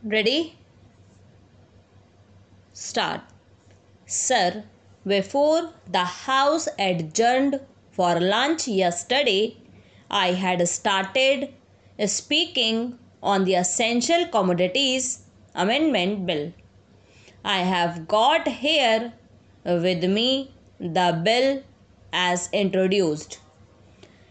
Ready? Start. Sir, before the House adjourned for lunch yesterday, I had started speaking on the Essential Commodities Amendment Bill. I have got here with me the bill as introduced.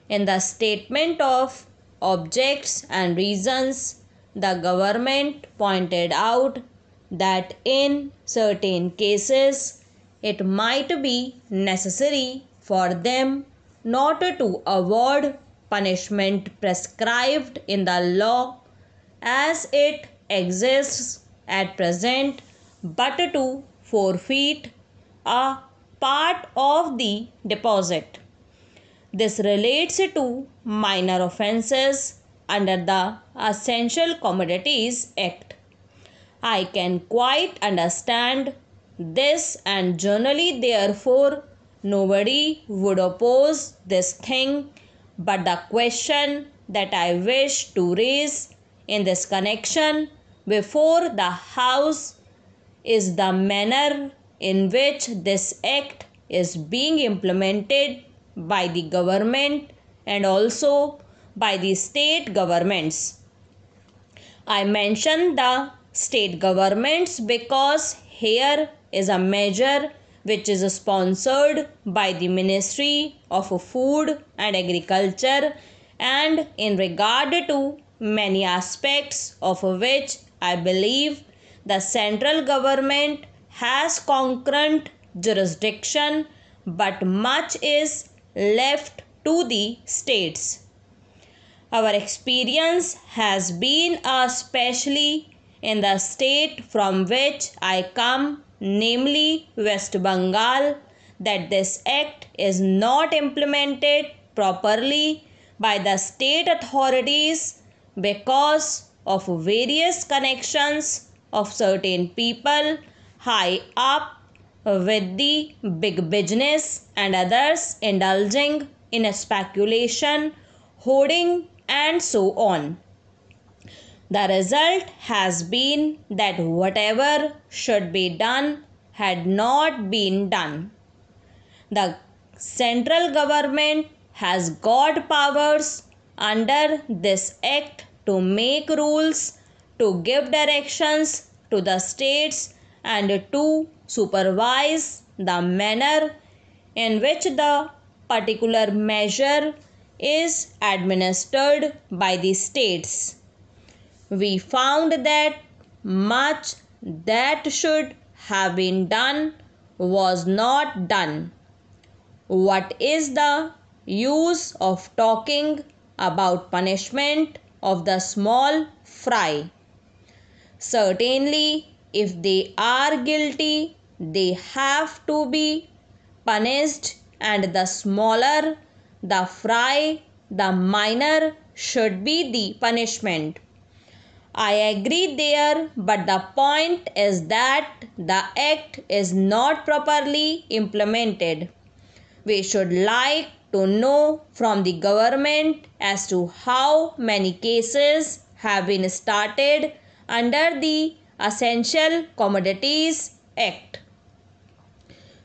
In the statement of objects and reasons, the government pointed out that in certain cases it might be necessary for them not to award punishment prescribed in the law as it exists at present, but to forfeit a part of the deposit. This relates to minor offences under the Essential Commodities Act. I can quite understand this, and generally therefore nobody would oppose this thing, but the question that I wish to raise in this connection before the House is the manner in which this act is being implemented by the government and also by the state governments. I mention the state governments because here is a measure which is sponsored by the Ministry of Food and Agriculture, and in regard to many aspects of which I believe the central government has concurrent jurisdiction, but much is left to the states. Our experience has been, especially in the state from which I come, namely West Bengal, that this act is not implemented properly by the state authorities because of various connections of certain people high up with the big business and others indulging in speculation, hoarding and so on. The result has been that whatever should be done had not been done. The central government has got powers under this act to make rules, to give directions to the states, and to supervise the manner in which the particular measure is administered by the states. We found that much that should have been done was not done. What is the use of talking about punishment of the small fry? Certainly, if they are guilty, they have to be punished, and the smaller the fry, the minor should be the punishment. I agree there, but the point is that the act is not properly implemented. We should like to know from the government as to how many cases have been started under the Essential Commodities Act.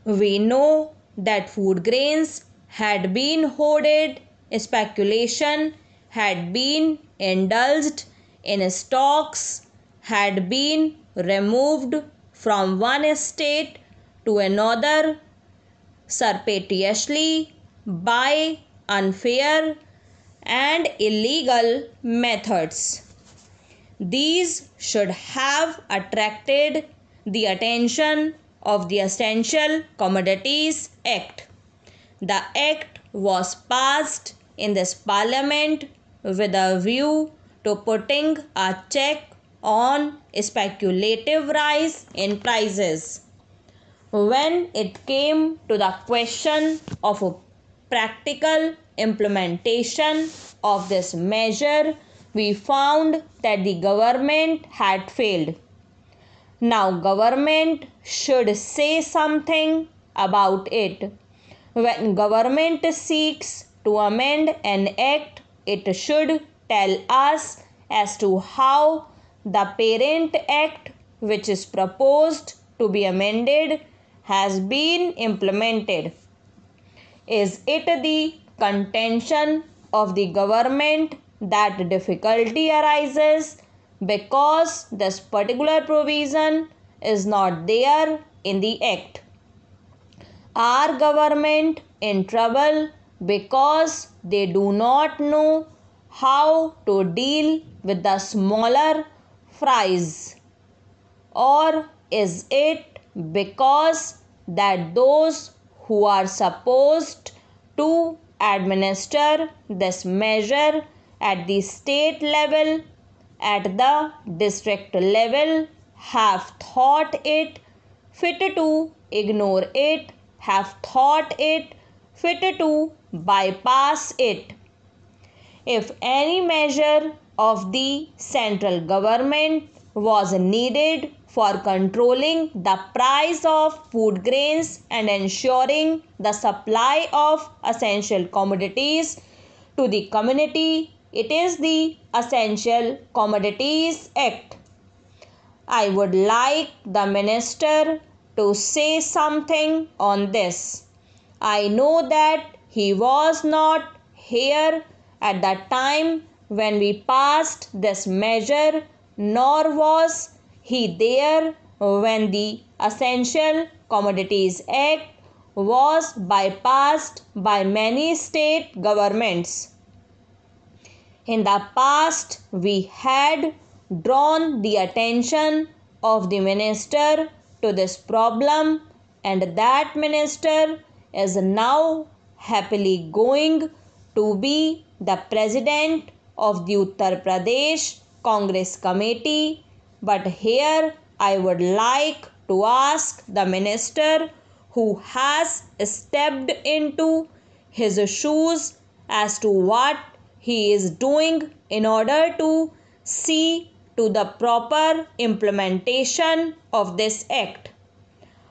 We know that food grains had been hoarded, speculation had been indulged in, stocks had been removed from one state to another surreptitiously by unfair and illegal methods. These should have attracted the attention of the Essential Commodities Act. The act was passed in this parliament with a view to putting a check on speculative rise in prices. When it came to the question of a practical implementation of this measure, we found that the government had failed. Now government should say something about it. When government seeks to amend an act, it should tell us as to how the parent act which is proposed to be amended has been implemented? Is it the contention of the government that difficulty arises because this particular provision is not there in the act? Are government in trouble because they do not know how to deal with the smaller fries? Or is it because that those who are supposed to administer this measure at the state level, at the district level, have thought it fit to ignore it, have thought it fit to bypass it? If any measure of the central government was needed for controlling the price of food grains and ensuring the supply of essential commodities to the community, it is the Essential Commodities Act. I would like the minister to say something on this. I know that he was not here at the time when we passed this measure, nor was he there when the Essential Commodities Act was bypassed by many state governments. In the past, we had drawn the attention of the minister to this problem, and that minister is now happily going to be the president of the Uttar Pradesh Congress Committee. But here I would like to ask the minister who has stepped into his shoes as to what he is doing in order to see to the proper implementation of this act.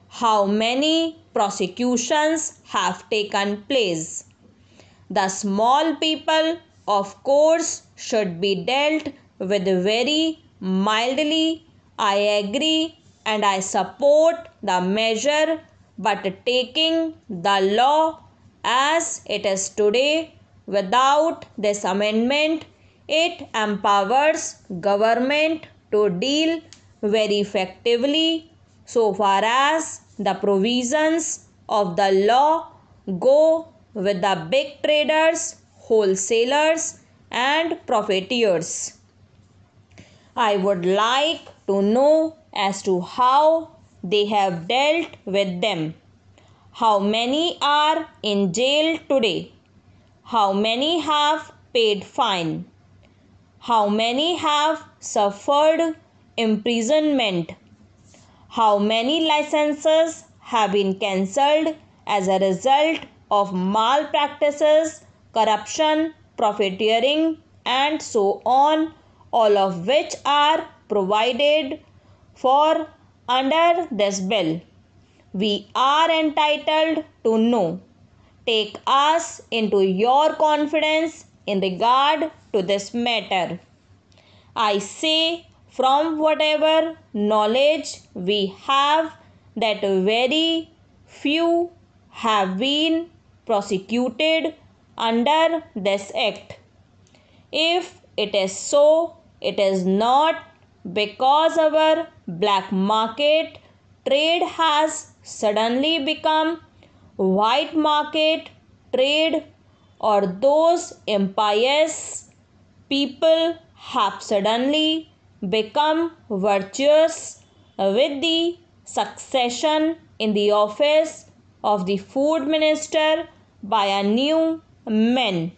How many prosecutions have taken place? The small people, of course, should be dealt with very mildly. I agree and I support the measure, but taking the law as it is today without this amendment, it empowers government to deal very effectively so far as the provisions of the law go with the big traders, wholesalers and profiteers. I would like to know as to how they have dealt with them. How many are in jail today? How many have paid fine? How many have suffered imprisonment? How many licenses have been cancelled as a result of malpractices, corruption, profiteering and so on, all of which are provided for under this bill? We are entitled to know. Take us into your confidence in regard to this matter. I say from whatever knowledge we have that very few have been prosecuted under this act. If it is so, it is not because our black market trade has suddenly become white market trade, or those impious people have suddenly become virtuous with the succession in the office of the food minister by a new man.